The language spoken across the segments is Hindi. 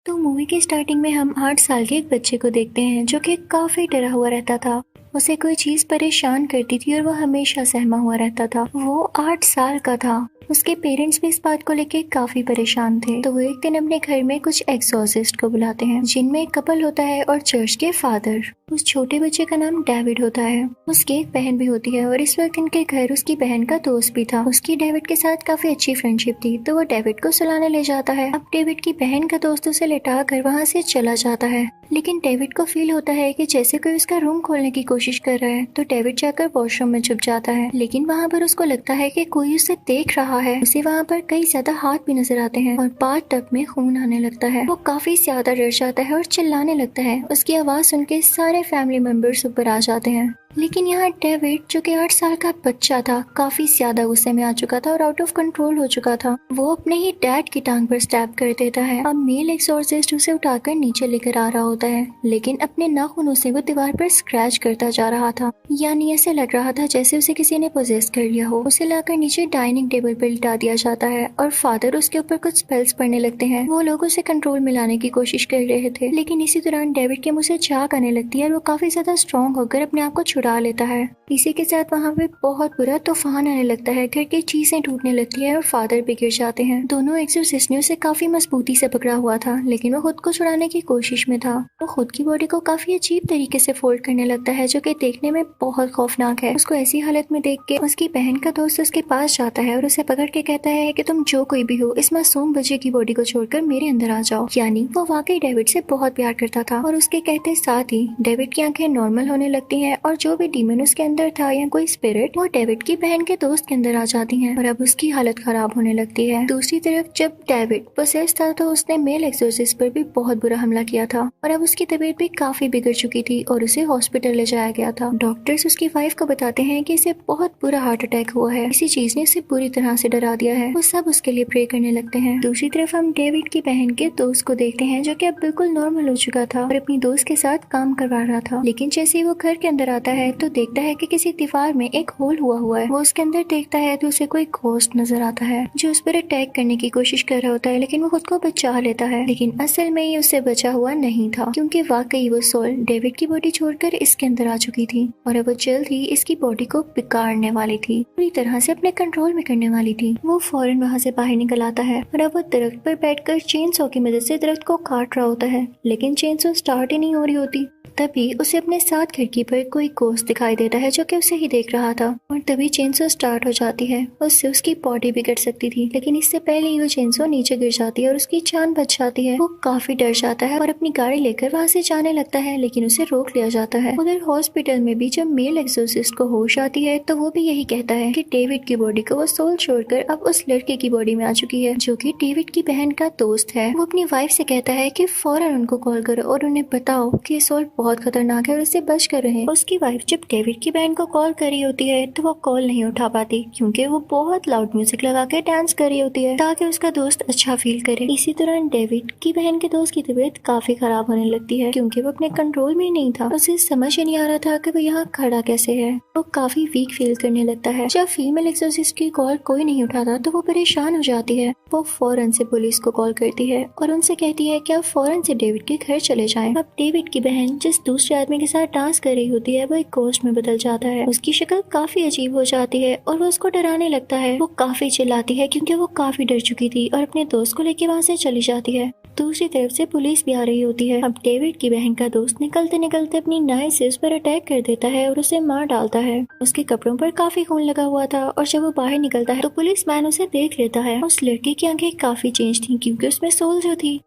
तो मूवी के स्टार्टिंग में हम 8 साल के एक बच्चे को देखते हैं जो कि काफी डरा हुआ रहता था। उसे कोई चीज परेशान करती थी और वो हमेशा सहमा हुआ रहता था। वो 8 साल का था। उसके पेरेंट्स भी इस बात को लेके काफी परेशान थे। तो वो एक दिन अपने घर में कुछ एक्सोर्सिस्ट को बुलाते हैं जिनमें एक कपल होता है और चर्च के फादर। उस छोटे बच्चे का नाम डेविड होता है। उसकी एक बहन भी होती है और इस वक्त इनके घर उसकी बहन का दोस्त भी था। उसकी डेविड के साथ काफी अच्छी फ्रेंडशिप थी। तो वो डेविड को सुलाने ले जाता है। अब डेविड की बहन का दोस्त उसे लेटा कर वहाँ से चला जाता है, लेकिन डेविड को फील होता है कि जैसे कोई उसका रूम खोलने की कोशिश कर रहा है। तो डेविड जाकर वॉशरूम में छुप जाता है, लेकिन वहाँ पर उसको लगता है कि कोई उसे देख रहा है। उसे वहाँ पर कई ज्यादा हाथ भी नजर आते हैं और बाथ टब में खून आने लगता है। वो काफी ज्यादा डर जाता है और चिल्लाने लगता है। उसकी आवाज सुन के सारे फैमिली मेंबर्स ऊपर आ जाते हैं। लेकिन यहाँ डेविड जो कि 8 साल का बच्चा था काफी ज्यादा गुस्से में आ चुका था और आउट ऑफ कंट्रोल हो चुका था। वो अपने ही डैड की टांग पर स्टैब कर देता है। अब मेल एक्सोर्सिस्ट उसे उठाकर नीचे लेकर आ रहा होता है, लेकिन अपने नाखूनों से वो दीवार पर स्क्रैच करता जा रहा था। यानी ऐसे लग रहा था जैसे उसे किसी ने पोजेस कर लिया हो। उसे लाकर नीचे डाइनिंग टेबल पर लिटा दिया जाता है और फादर उसके ऊपर कुछ स्पेल्स पढ़ने लगते हैं। वो लोग उसे कंट्रोल में लाने की कोशिश कर रहे थे, लेकिन इसी दौरान डेविड के मुंह से झाग आने लगती है और वो काफी ज्यादा स्ट्रॉन्ग होकर अपने आप को छुड़ा लेता है। इसी के साथ वहाँ पे बहुत बुरा तूफान आने लगता है। घर की चीजें टूटने लगती है और फादर भी गिर जाते हैं। दोनों एक्सोर्सिस्ट ने उसे काफी मजबूती से पकड़ा हुआ था, लेकिन वो खुद को छुड़ाने की कोशिश में था। वो खुद की बॉडी को काफी अजीब तरीके से फोल्ड करने लगता है, जो कि देखने में बहुत खौफनाक है। उसको ऐसी हालत में देख के उसकी बहन का दोस्त उसके पास जाता है और उसे पकड़ के कहता है कि तुम जो कोई भी हो, इस मासूम बच्चे की बॉडी को छोड़कर मेरे अंदर आ जाओ। यानी वो वाकई डेविड से बहुत प्यार करता था। और उसके कहते साथ ही डेविड की आंखें नॉर्मल होने लगती हैं और जो भी डीमन उसके अंदर था या कोई स्पिरिट, वो डेविड की बहन के दोस्त के अंदर आ जाती हैं और अब उसकी हालत खराब होने लगती है। दूसरी तरफ जब डेविड पोसेस था तो उसने मेल एक्सोर्सिस्ट पर भी बहुत बुरा हमला किया था और अब उसकी तबीयत भी काफी बिगड़ चुकी थी और उसे हॉस्पिटल ले जाया गया था। डॉक्टर्स उसकी वाइफ को बताते हैं कि इसे बहुत बुरा हार्ट अटैक हुआ है। इसी चीज ने उसे पूरी तरह से डरा दिया है। वो सब उसके लिए प्रे करने लगते हैं। दूसरी तरफ हम डेविड की बहन के दोस्त को देखते हैं जो कि अब बिल्कुल नॉर्मल हो चुका था और अपनी दोस्त के साथ काम करवा रहा था। लेकिन जैसे ही वो घर के अंदर आता है तो देखता है कि किसी दीवार में एक होल हुआ है। वो उसके अंदर देखता है तो उसे कोई घोस्ट नजर आता है जो उस पर अटैक करने की कोशिश कर रहा होता है, लेकिन वो खुद को बचा लेता है। लेकिन असल में ये उससे बचा हुआ नहीं था, क्योंकि वाकई वो सोल डेविड की बॉडी छोड़कर इसके अंदर आ चुकी थी और अब वो जल्द ही इसकी बॉडी को बिगाड़ने वाली थी, पूरी तरह से अपने कंट्रोल में करने वाली थी। वो फौरन वहाँ से बाहर निकल आता है और अब वो दरख्त पर बैठकर चेन सॉ की मदद से दरख्त को काट रहा होता है, लेकिन चेन सॉ स्टार्ट ही नहीं हो रही होती। तभी उसे अपने साथ खिड़की पर कोई घोस्ट दिखाई देता है जो कि उसे ही देख रहा था और तभी चेनसो स्टार्ट हो जाती है। उससे उसकी बॉडी बिगड़ सकती थी, लेकिन इससे पहले ही वो चेनसो नीचे गिर जाती है और उसकी जान बच जाती है। वो काफी डर जाता है और अपनी गाड़ी लेकर वहाँ से जाने लगता है, लेकिन उसे रोक लिया जाता है। उधर हॉस्पिटल में भी जब मेल एक्सोर्सिस्ट को होश आती है तो वो भी यही कहता है कि डेविड की बॉडी को वो सोल छोड़कर अब उस लड़के की बॉडी में आ चुकी है जो कि डेविड की बहन का दोस्त है। वो अपनी वाइफ से कहता है कि फौरन उनको कॉल करो और उन्हें बताओ कि सोल बहुत खतरनाक है और इससे बच कर रहे। उसकी वाइफ जब डेविड की बहन को कॉल कर रही होती है तो वो कॉल नहीं उठा पाती, क्योंकि वो बहुत लाउड म्यूजिक लगा के डांस कर रही होती है ताकि उसका दोस्त अच्छा फील करे। इसी दौरान डेविड की बहन के दोस्त की तबीयत काफी खराब होने लगती है, क्योंकि वो अपने कंट्रोल में नहीं था। उसे समझ ही नहीं आ रहा था कि वो यहाँ खड़ा कैसे है। वो काफी वीक फील करने लगता है। जब फीमेल एक्सोर्सिस्ट की कॉल कोई नहीं उठाता तो वो परेशान हो जाती है। वो फौरन से पुलिस को कॉल करती है और उनसे कहती है कि आप फौरन से डेविड के घर चले जाएं। अब डेविड की बहन जिस दूसरे आदमी के साथ डांस कर रही होती है वो एक घोस्ट में बदल जाता है। उसकी शक्ल काफी अजीब हो जाती है और वो उसको डराने लगता है। वो काफी चिल्लाती है क्योंकि वो काफी डर चुकी थी और अपने दोस्त को लेके वहाँ से चली जाती है। दूसरी तरफ से पुलिस भी आ रही होती है। अब डेविड की बहन का दोस्त निकलते निकलते अपनी नाइफ से उस पर अटैक कर देता है और उसे मार डालता है। उसके कपड़ों पर काफी खून लगा हुआ था और जब वो बाहर निकलता है तो पुलिस मैन उसे देख लेता है। उस लड़के की आंखें काफी चेंज थी क्योंकि उसमें सोल जो थी।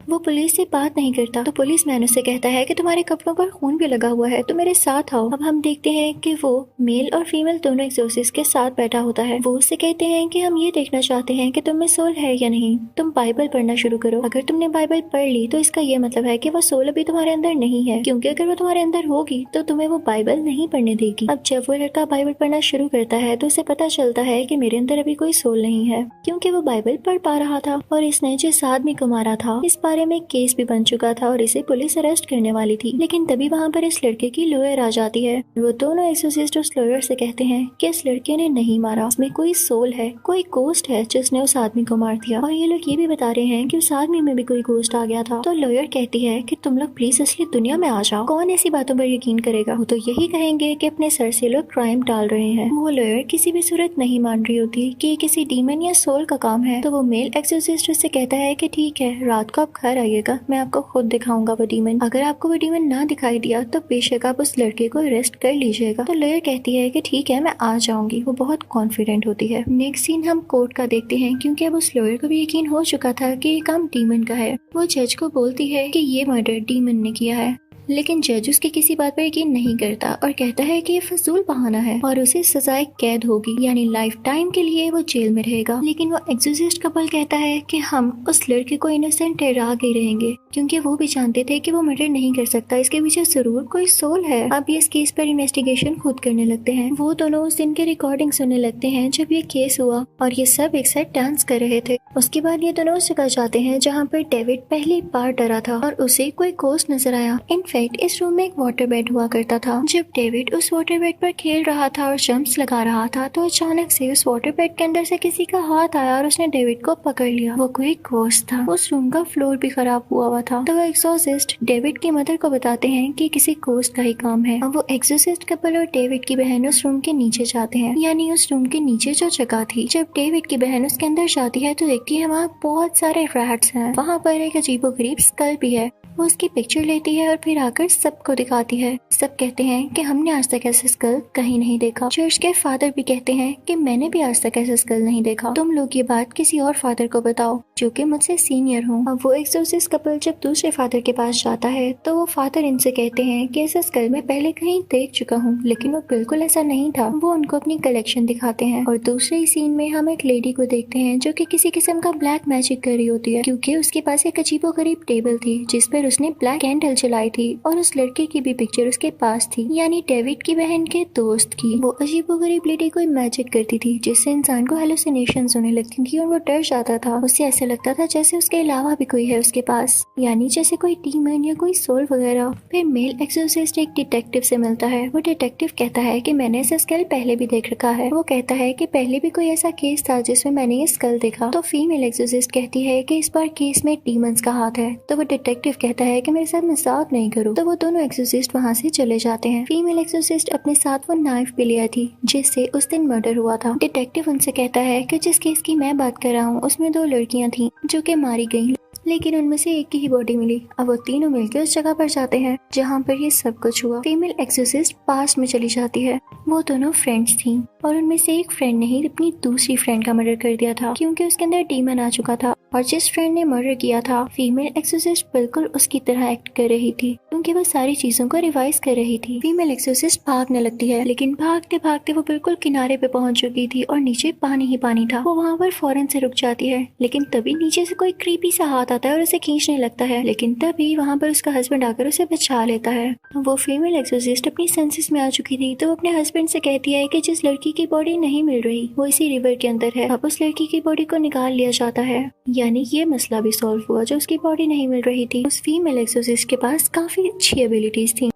वो पुलिस से बात नहीं करता तो पुलिस मैन उससे कहता है कि तुम्हारे कपड़ों पर खून भी लगा हुआ है तो मेरे साथ आओ। अब हम देखते हैं कि वो मेल और फीमेल दोनों एक्सोर्सिस्ट के साथ बैठा होता है। वो उससे कहते हैं कि हम ये देखना चाहते हैं कि तुम में सोल है या नहीं। तुम बाइबल पढ़ना शुरू करो। अगर तुमने बाइबल पढ़ ली तो इसका ये मतलब है कि वो सोल अभी तुम्हारे अंदर नहीं है, क्योंकि अगर वो तुम्हारे अंदर होगी तो तुम्हें वो बाइबल नहीं पढ़ने देगी। अब जब वो लड़का बाइबल पढ़ना शुरू करता है तो उसे पता चलता है कि मेरे अंदर अभी कोई सोल नहीं है, क्योंकि वो बाइबल पढ़ पा रहा था और इसने जिस आदमी को मारा था इस बारे बारे में केस भी बन चुका था और इसे पुलिस अरेस्ट करने वाली थी। लेकिन तभी वहाँ पर इस लड़के की लॉयर आ जाती है। वो दोनों एक्सोर्सिस्ट उस लॉयर से कहते हैं कि इस लड़के ने नहीं मारा, उसमें कोई सोल है, कोई गोस्ट है जिसने उस आदमी को मार दिया। और ये लोग ये भी बता रहे हैं कि उस आदमी में भी कोई गोस्ट आ गया था। तो लॉयर कहती है कि तुम लोग प्लीज असली दुनिया में आ जाओ, कौन ऐसी बातों पर यकीन करेगा। वो तो यही कहेंगे कि अपने सर से लोग क्राइम टाल रहे हैं। वो लॉयर किसी भी सूरत नहीं मान रही होती कि ये किसी डीमन या सोल का काम है। तो वो मेल एक्सोर्सिस्ट से कहता है कि ठीक है, रात को आप घर आइएगा, मैं आपको खुद दिखाऊंगा वो डीमन। अगर आपको वो डीमन ना दिखाई दिया तो बेशक आप उस लड़के को अरेस्ट कर लीजिएगा। तो लॉयर कहती है कि ठीक है, मैं आ जाऊंगी। वो बहुत कॉन्फिडेंट होती है। नेक्स्ट सीन हम कोर्ट का देखते हैं, क्योंकि अब उस लॉयर को भी यकीन हो चुका था कि ये काम डीमन का है। वो जज को बोलती है कि ये मर्डर डीमन ने किया है, लेकिन जज उसकी किसी बात पर यकीन नहीं करता और कहता है कि ये फजूल बहाना है और उसे सजाए कैद होगी, यानी लाइफ टाइम के लिए वो जेल में रहेगा। लेकिन वो एक्सोर्सिस्ट कपल कहता है कि हम उस लड़के को इनोसेंट ठहरा के रहेंगे, क्योंकि वो भी जानते थे कि वो मर्डर नहीं कर सकता, इसके पीछे जरूर कोई सोल है। अब ये इस केस पर इन्वेस्टिगेशन खुद करने लगते हैं। वो दोनों उस दिन के रिकॉर्डिंग सुनने लगते हैं जब ये केस हुआ और ये सब एक साथ डांस कर रहे थे। उसके बाद ये दोनों उस जगह जाते हैं जहाँ पर डेविड पहली बार डरा था और उसे कोई गोस्ट नजर आया। इस रूम में एक वाटर बेड हुआ करता था। जब डेविड उस वाटर बेड पर खेल रहा था और जंप्स लगा रहा था तो अचानक से उस वाटर बेड के अंदर से किसी का हाथ आया और उसने डेविड को पकड़ लिया। वो कोई गोस्ट था। उस रूम का फ्लोर भी खराब हुआ था। तो वो एक्सोर्सिस्ट डेविड की मदर को बताते हैं कि किसी गोस्ट का ही काम है। अब वो एक्सोर्सिस्ट कपल और डेविड की बहन उस रूम के नीचे जाते हैं, यानी उस रूम के नीचे जो जगह थी। जब डेविड की बहन उसके अंदर जाती है तो देखती है वहाँ बहुत सारे रैट्स हैं। वहाँ पर एक अजीबोगरीब स्कल भी है। वो उसकी पिक्चर लेती है और फिर आकर सबको दिखाती है। सब कहते हैं कि हमने आज तक ऐसा स्कल कहीं नहीं देखा। चर्च के फादर भी कहते हैं कि मैंने भी आज तक ऐसा स्कल नहीं देखा। तुम लोग ये बात किसी और फादर को बताओ जो कि मुझसे सीनियर हो। अब वो एक्सोर्सिस्ट कपल जब दूसरे फादर के पास जाता है तो वो फादर इनसे कहते हैं कि ऐसा स्कल मैं पहले कहीं देख चुका हूँ, लेकिन वो बिल्कुल ऐसा नहीं था। वो उनको अपनी कलेक्शन दिखाते हैं और दूसरे ही सीन में हम एक लेडी को देखते हैं जो कि किसी किस्म का ब्लैक मैजिक कर रही होती है, क्योंकि उसके पास एक अजीबोगरीब टेबल थी जिस पर उसने ब्लैक कैंडल जलाई थी और उस लड़के की भी पिक्चर उसके पास थी, यानी डेविड की बहन के दोस्त की। वो अजीबोगरीब लेडी कोई मैजिक करती थी जिससे इंसान को हेलुसिनेशंस होने लगती थी और वो डर जाता था। उससे ऐसा लगता था जैसे उसके अलावा भी कोई है उसके पास, यानी जैसे कोई डीमन या कोई सोल वगैरह। फिर मेल एक्सोर्सिस्ट एक डिटेक्टिव से मिलता है। वो डिटेक्टिव कहता है कि मैंने ऐसा स्कल पहले भी देख रखा है। वो कहता है कि पहले भी कोई ऐसा केस था जिसमें मैंने ये स्कल देखा। तो फीमेल एक्सोर्सिस्ट कहती है कि इस बार केस में डीमंस का हाथ है। तो वो डिटेक्टिव कहता है कि मेरे साथ मजाक नहीं करो। तो वो दोनों एक्सोर्सिस्ट वहाँ से चले जाते हैं। फीमेल एक्सोर्सिस्ट अपने साथ वो नाइफ भी लिया थी जिससे उस दिन मर्डर हुआ था। डिटेक्टिव उनसे कहता है कि जिस केस की मैं बात कर रहा हूँ उसमें 2 लड़कियां थी जो कि मारी गयी, लेकिन उनमें से एक की ही बॉडी मिली। अब वो तीनों मिलकर उस जगह पर जाते हैं जहाँ पर ये सब कुछ हुआ। फीमेल एक्सोर्सिस्ट पास्ट में चली जाती है। वो दोनों फ्रेंड्स थीं और उनमें से एक फ्रेंड ने ही अपनी दूसरी फ्रेंड का मर्डर कर दिया था, क्योंकि उसके अंदर डीमन आ चुका था। और जिस फ्रेंड ने मर्डर किया था, फीमेल एक्सोर्सिस्ट बिल्कुल उसकी तरह एक्ट कर रही थी, क्योंकि वो सारी चीजों को रिवाइज कर रही थी। फीमेल एक्सोर्सिस्ट भागने लगती है, लेकिन भागते भागते वो बिल्कुल किनारे पे पहुंच चुकी थी और नीचे पानी ही पानी था। वो वहाँ पर फौरन से रुक जाती है, लेकिन तभी नीचे से कोई क्रीपी सा हाथ आता है और उसे खींचने लगता है। लेकिन तभी वहाँ पर उसका हस्बैंड आकर उसे बचा लेता है। वो फीमेल एक्सोर्सिस्ट अपनी सेंसेस में आ चुकी थी, तो अपने हस्बैंड से कहती है कि जिस लड़की की बॉडी नहीं मिल रही वो इसी रिवर के अंदर है। अब उस लड़की की बॉडी को निकाल लिया जाता है, यानी ये मसला भी सॉल्व हुआ। जो उसकी बॉडी नहीं मिल रही थी, उस फीमेल एक्सोर्सिस्ट के पास काफी अच्छी एबिलिटीज थी।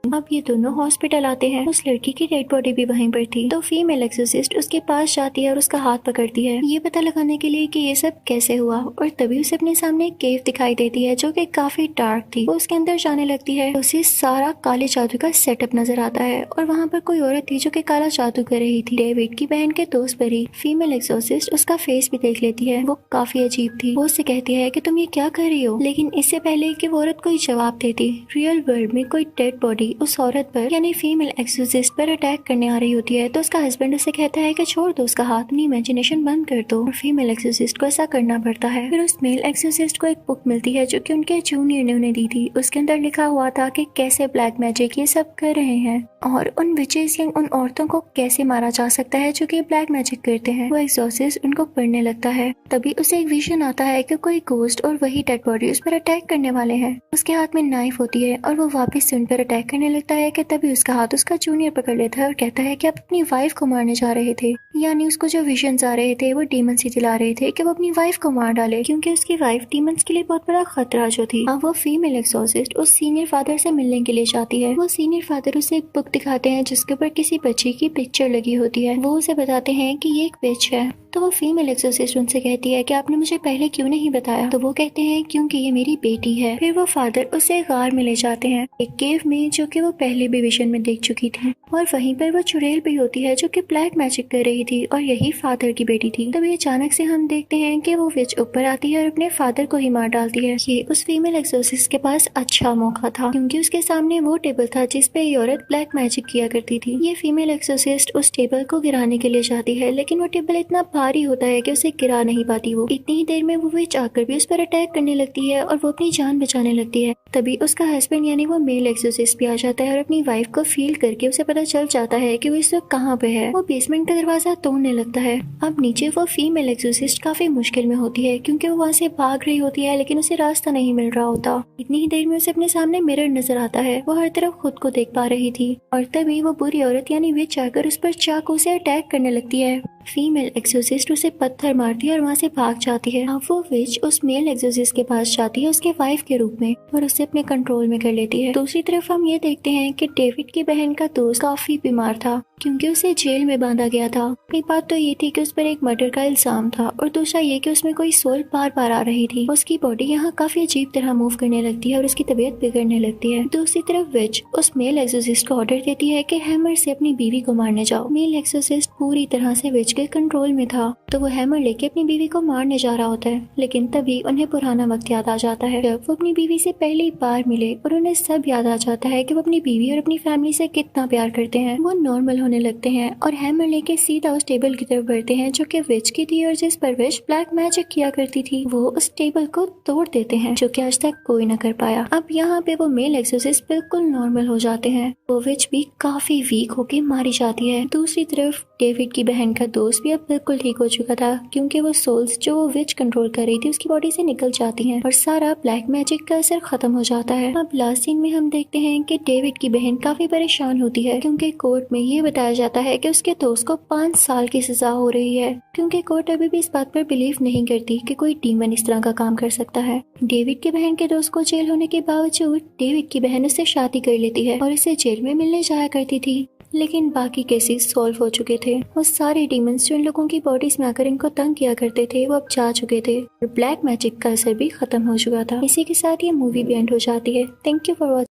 अब ये दोनों हॉस्पिटल आते हैं। उस लड़की की डेड बॉडी भी वहीं पर थी। तो फीमेल एक्सोर्सिस्ट उसके पास जाती है और उसका हाथ पकड़ती है, ये पता लगाने के लिए कि ये सब कैसे हुआ। और तभी उसे अपने सामने एक केव दिखाई देती है जो कि काफी डार्क थी। वो उसके अंदर जाने लगती है, उसे सारा काले जादू का सेटअप नजर आता है और वहाँ पर कोई औरत थी जो कि काला जादू कर रही थी। डेविड की बहन के दोस्त पर ही फीमेल एक्सोर्सिस्ट उसका फेस भी देख लेती है। वो काफी अजीब थी। वो उससे कहती है कि तुम ये क्या कर रही हो, लेकिन इससे पहले कि वो औरत कोई जवाब देती, रियल वर्ल्ड में कोई डेड बॉडी उस औरत पर यानी फीमेल एक्सोर्सिस्ट पर अटैक करने आ रही होती है। तो उसका हस्बैंड उसे कहता है कि छोड़ दो उसका हाथ, अपनी इमेजिनेशन बंद कर दो। और फीमेल एक्सोर्सिस्ट को ऐसा करना पड़ता है। फिर उस मेल एक्सोर्सिस्ट को एक बुक मिलती है जो कि उनके जूनियर ने उन्हें दी थी। उसके अंदर लिखा हुआ था कि कैसे ब्लैक मैजिक ये सब कर रहे हैं और उन विचेस या उन औरतों को कैसे मारा जा सकता है जो कि ब्लैक मैजिक करते हैं। वो एक्सोर्सिस्ट उनको पढ़ने लगता है। तभी उसे एक विजन आता है कि कोई गोस्ट और वही डेड बॉडी उस पर अटैक करने वाले हैं। उसके हाथ में नाइफ होती है और वो वापस से उन पर अटैक करने करने लगता है कि तभी उसका हाथ उसका जूनियर पकड़ लेता है और कहता है कि आप अपनी वाइफ को मारने जा रहे थे। यानी उसको जो विजन्स आ रहे थे वो डीमंस ही दिला रहे थे कि वो अपनी वाइफ को मार डाले, क्योंकि उसकी वाइफ डीमंस के लिए बहुत बड़ा खतरा जो थी। अब वो फीमेल एक्सोर्सिस्ट उस सीनियर फादर से मिलने के लिए जाती है। वो सीनियर फादर उसे एक बुक दिखाते हैं जिसके ऊपर किसी बच्ची की पिक्चर लगी होती है। वो उसे बताते हैं कि ये एक विच है। तो वो फीमेल एक्सोर्सिस्ट उनसे कहती है कि आपने मुझे पहले क्यों नहीं बताया। तो वो कहते हैं क्योंकि ये मेरी बेटी है। फिर वो फादर उसे गार में ले जाते हैं, एक केव में जो कि वो पहले भी विजन में देख चुकी थी। और वहीं पर वो चुड़ैल भी होती है जो कि ब्लैक मैजिक कर रही थी और यही फादर की बेटी थी। तभी अचानक से हम देखते हैं कि वो विच ऊपर आती है और अपने फादर को ही मार डालती है। ये उस फीमेल एक्सोर्सिस्ट के पास अच्छा मौका था, क्योंकि उसके सामने वो टेबल था जिसपे ये औरत ब्लैक मैजिक किया करती थी। ये फीमेल एक्सोर्सिस्ट उस टेबल को गिराने के लिए जाती है, लेकिन वो टेबल इतना भारी होता है कि उसे गिरा नहीं पाती। वो इतनी ही देर में वो विच आकर भी उस पर अटैक करने लगती है और वो अपनी जान बचाने लगती है। तभी उसका हस्बैंड यानी वो मेल एक्सोर्सिस्ट भी आ जाता है और अपनी वाइफ को फील करके उसे पता चल जाता है कि वो इस वक्त कहाँ पे है। वो बेसमेंट का दरवाजा तोड़ने लगता है। अब नीचे वो फीमेल एक्सोर्सिस्ट काफी मुश्किल में होती है, क्योंकि वो वहाँ से भाग रही होती है लेकिन उसे रास्ता नहीं मिल रहा होता। इतनी ही देर में उसे अपने सामने मिरर नजर आता है। वो हर तरफ खुद को देख पा रही थी और तभी वो बुरी औरत यानी विच आकर उस पर चाकू से अटैक करने लगती है। फीमेल एक्सोर्सिस्ट उसे पत्थर मारती है और वहाँ से भाग जाती है। अब वो विच उस मेल एक्सोर्सिस्ट के पास जाती है उसके वाइफ के रूप में और उसे अपने कंट्रोल में कर लेती है। दूसरी तरफ हम ये देखते हैं कि डेविड की बहन का दोस्त काफी बीमार था, क्योंकि उसे जेल में बांधा गया था। एक बात तो ये थी कि उस पर एक मर्डर का इल्जाम था और दूसरा ये कि उसमें कोई सोल बार बार आ रही थी। उसकी बॉडी यहाँ काफी अजीब तरह मूव करने लगती है और उसकी तबीयत बिगड़ने लगती है। दूसरी तरफ विच उस मेल एक्सोर्सिस्ट को ऑर्डर देती है कि हैमर से अपनी बीवी को मारने जाओ। मेल एक्सोर्सिस्ट पूरी तरह से विच के कंट्रोल में था, तो वो हैमर लेके अपनी बीवी को मारने जा रहा होता है। लेकिन तभी उन्हें पुराना वक्त याद आ जाता है जब वो अपनी बीवी से पहली बार मिले और उन्हें सब याद आ जाता है कि वो अपनी बीवी और अपनी फैमिली से कितना प्यार करते हैं। वो नॉर्मल होने लगते हैं और हैमर लेके सीधा उस टेबल की तरफ बढ़ते हैं जो कि विच की थी और जिस पर विच ब्लैक मैजिक किया करती थी। वो उस टेबल को तोड़ देते हैं, जो कि आज तक कोई न कर पाया। अब यहाँ पे वो मेल एक्सोर्सिस्ट बिल्कुल नॉर्मल हो जाते हैं। वो विच भी काफी वीक होके मारी जाती है। दूसरी तरफ डेविड की बहन का दोस्त भी अब बिल्कुल ठीक हो चुका था, क्योंकि वो सोल्स जो वो विच कंट्रोल कर रही थी उसकी बॉडी से निकल जाती हैं और सारा ब्लैक मैजिक का असर खत्म हो जाता है। अब लास्ट सीन में हम देखते हैं कि डेविड की बहन काफी परेशान होती है, क्योंकि कोर्ट में ये बताया जाता है कि उसके दोस्त को 5 साल की सजा हो रही है, क्योंकि कोर्ट अभी भी इस बात पर बिलीव नहीं करती कि कोई डीमन इस तरह का काम कर सकता है। डेविड की बहन के दोस्त को जेल होने के बावजूद डेविड की बहन उससे शादी कर लेती है और इसे जेल में मिलने जाया करती थी। लेकिन बाकी केसेस सॉल्व हो चुके थे। वो सारे डीमंस जो इन लोगों की बॉडीज में आकर इनको तंग किया करते थे वो अब जा चुके थे और ब्लैक मैजिक का असर भी खत्म हो चुका था। इसी के साथ ये मूवी भी एंड हो जाती है। Thank you for watching.